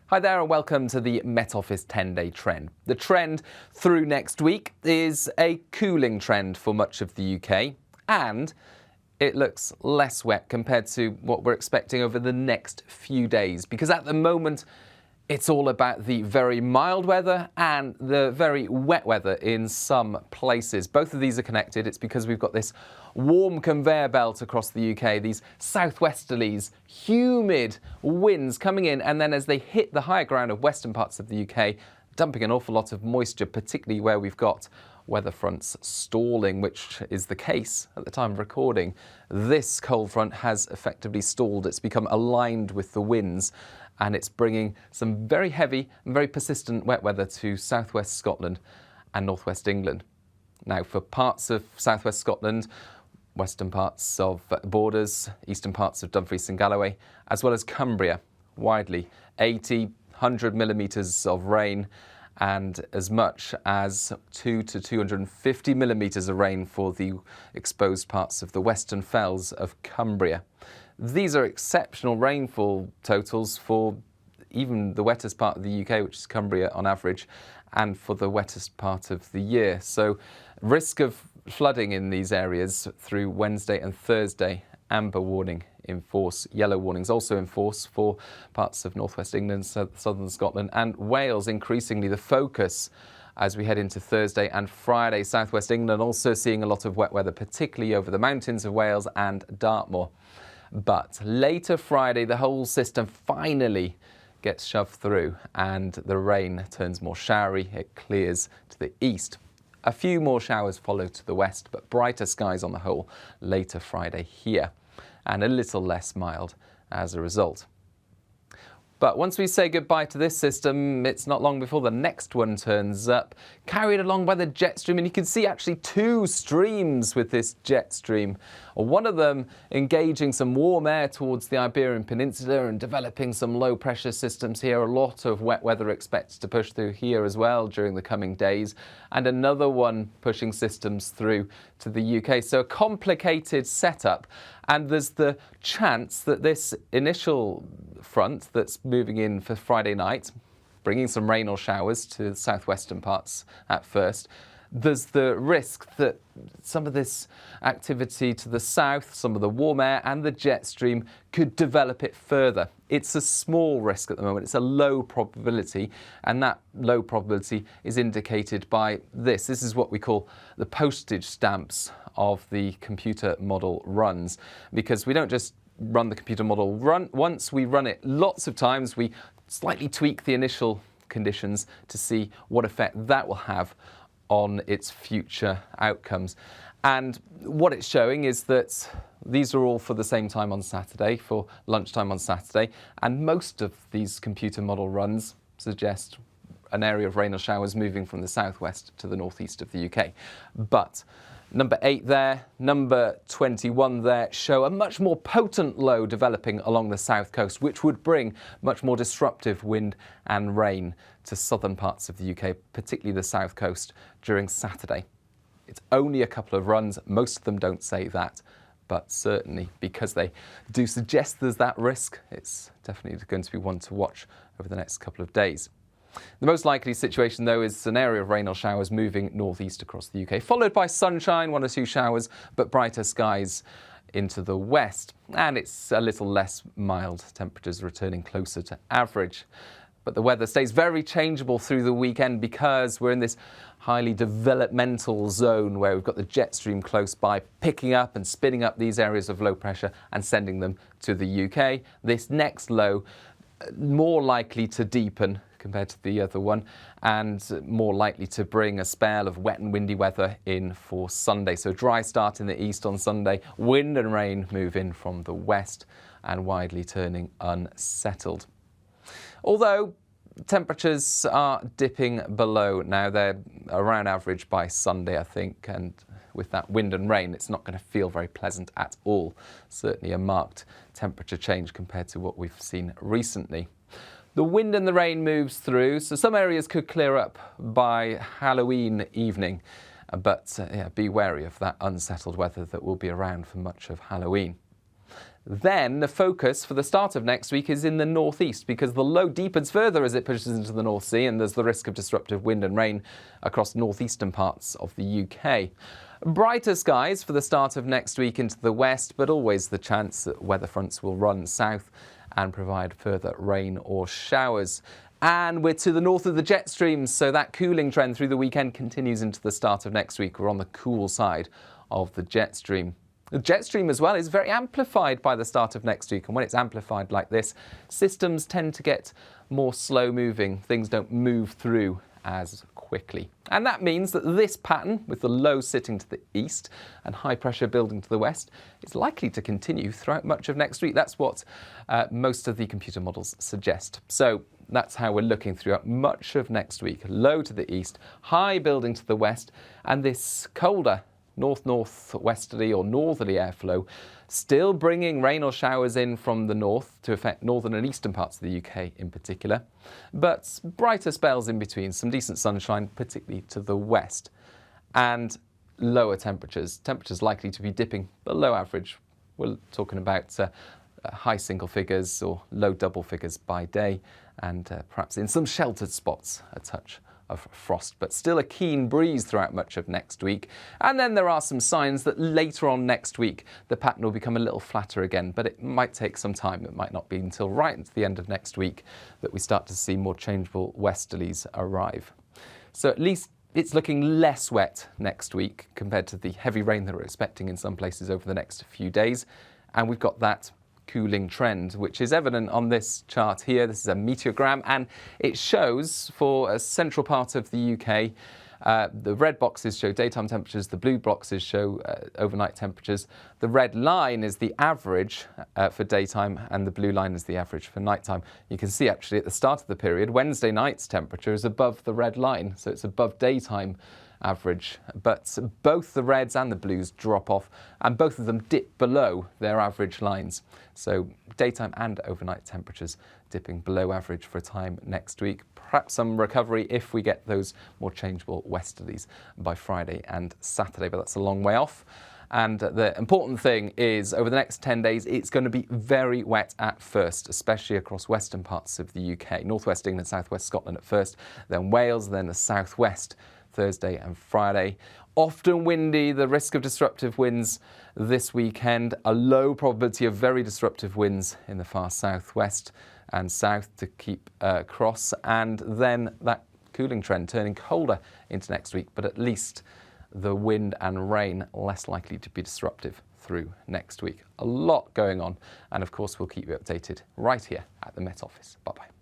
Hi there and welcome to the Met Office 10-day trend. The trend through next week is a cooling trend for much of the UK, and it looks less wet compared to what we're expecting over the next few days, because at the moment it's all about the very mild weather and the very wet weather in some places. Both of these are connected. It's because we've got this warm conveyor belt across the UK, these southwesterlies, humid winds coming in, and then as they hit the higher ground of western parts of the UK, dumping an awful lot of moisture, particularly where we've got weather fronts stalling, which is the case at the time of recording. This cold front has effectively stalled. It's become aligned with the winds, and it's bringing some very heavy and very persistent wet weather to southwest Scotland and northwest England. Now, for parts of southwest Scotland, western parts of Borders, eastern parts of Dumfries and Galloway, as well as Cumbria, widely 80, 100 millimetres of rain and as much as 200 to 250 millimetres of rain for the exposed parts of the western fells of Cumbria. These are exceptional rainfall totals for even the wettest part of the UK, which is Cumbria on average, and for the wettest part of the year. So risk of flooding in these areas through Wednesday and Thursday. Amber warning in force, yellow warnings also in force for parts of northwest England, southern Scotland and Wales. Increasingly the focus as we head into Thursday and Friday. Southwest England also seeing a lot of wet weather, particularly over the mountains of Wales and Dartmoor. But later Friday, the whole system finally gets shoved through and the rain turns more showery. It clears to the east. A few more showers follow to the west, but brighter skies on the whole later Friday here, and a little less mild as a result. But once we say goodbye to this system, it's not long before the next one turns up, carried along by the jet stream, and you can see actually two streams with this jet stream. One of them engaging some warm air towards the Iberian Peninsula and developing some low pressure systems here. A lot of wet weather expected to push through here as well during the coming days, and another one pushing systems through to the UK. So a complicated setup, and there's the chance that this initial front that's moving in for Friday night, bringing some rain or showers to the southwestern parts at first, there's the risk that some of this activity to the south, some of the warm air and the jet stream could develop it further. It's a small risk at the moment. It's a low probability, and that low probability is indicated by this. This is what we call the postage stamps of the computer model runs, because we don't just run the computer model once, we run it lots of times. We slightly tweak the initial conditions to see what effect that will have on its future outcomes. And what it's showing is that these are all for the same time on Saturday, for lunchtime on Saturday, and most of these computer model runs suggest an area of rain or showers moving from the southwest to the northeast of the UK. But number 8 there, number 21 there show a much more potent low developing along the south coast, which would bring much more disruptive wind and rain to southern parts of the UK, particularly the south coast during Saturday. It's only a couple of runs. Most of them don't say that, but certainly because they do suggest there's that risk, it's definitely going to be one to watch over the next couple of days. The most likely situation, though, is an area of rain or showers moving northeast across the UK, followed by sunshine, 1 or 2 showers, but brighter skies into the west. And it's a little less mild, temperatures returning closer to average. But the weather stays very changeable through the weekend because we're in this highly developmental zone where we've got the jet stream close by, picking up and spinning up these areas of low pressure and sending them to the UK. This next low, more likely to deepen compared to the other one, and more likely to bring a spell of wet and windy weather in for Sunday. So dry start in the east on Sunday, wind and rain move in from the west and widely turning unsettled. Although temperatures are dipping below now, they're around average by Sunday, I think, and with that wind and rain, it's not going to feel very pleasant at all. Certainly a marked temperature change compared to what we've seen recently. The wind and the rain moves through, so some areas could clear up by Halloween evening, but be wary of that unsettled weather that will be around for much of Halloween. Then the focus for the start of next week is in the northeast, because the low deepens further as it pushes into the North Sea, and there's the risk of disruptive wind and rain across northeastern parts of the UK. Brighter skies for the start of next week into the west, but always the chance that weather fronts will run south and provide further rain or showers. And we're to the north of the jet stream, so that cooling trend through the weekend continues into the start of next week. We're on the cool side of the jet stream. The jet stream as well is very amplified by the start of next week, and when it's amplified like this, systems tend to get more slow moving. Things don't move through as quickly. And that means that this pattern, with the low sitting to the east and high pressure building to the west, is likely to continue throughout much of next week. That's what most of the computer models suggest. So that's how we're looking throughout much of next week. Low to the east, high building to the west, and this colder north-northwesterly or northerly airflow still bringing rain or showers in from the north to affect northern and eastern parts of the UK in particular, but brighter spells in between, some decent sunshine, particularly to the west, and lower temperatures likely to be dipping below average. We're talking about high single figures or low double figures by day, and perhaps in some sheltered spots a touch of frost, but still a keen breeze throughout much of next week. And then there are some signs that later on next week the pattern will become a little flatter again, but it might take some time. It might not be until right at the end of next week that we start to see more changeable westerlies arrive. So at least it's looking less wet next week compared to the heavy rain that we're expecting in some places over the next few days. And we've got that cooling trend, which is evident on this chart here. This is a meteorogram, and it shows for a central part of the UK, the red boxes show daytime temperatures, the blue boxes show overnight temperatures. The red line is the average for daytime, and the blue line is the average for nighttime. You can see actually at the start of the period, Wednesday night's temperature is above the red line, so it's above daytime average, but both the reds and the blues drop off, and both of them dip below their average lines. So daytime and overnight temperatures dipping below average for a time next week. Perhaps some recovery if we get those more changeable westerlies by Friday and Saturday, but that's a long way off. And the important thing is over the next 10 days, it's going to be very wet at first, especially across western parts of the UK. Northwest England, southwest Scotland at first, then Wales, then the southwest Thursday and Friday. Often windy, the risk of disruptive winds this weekend, a low probability of very disruptive winds in the far southwest and south to keep cross, and then that cooling trend turning colder into next week, but at least the wind and rain less likely to be disruptive through next week. A lot going on, and of course we'll keep you updated right here at the Met Office. Bye-bye.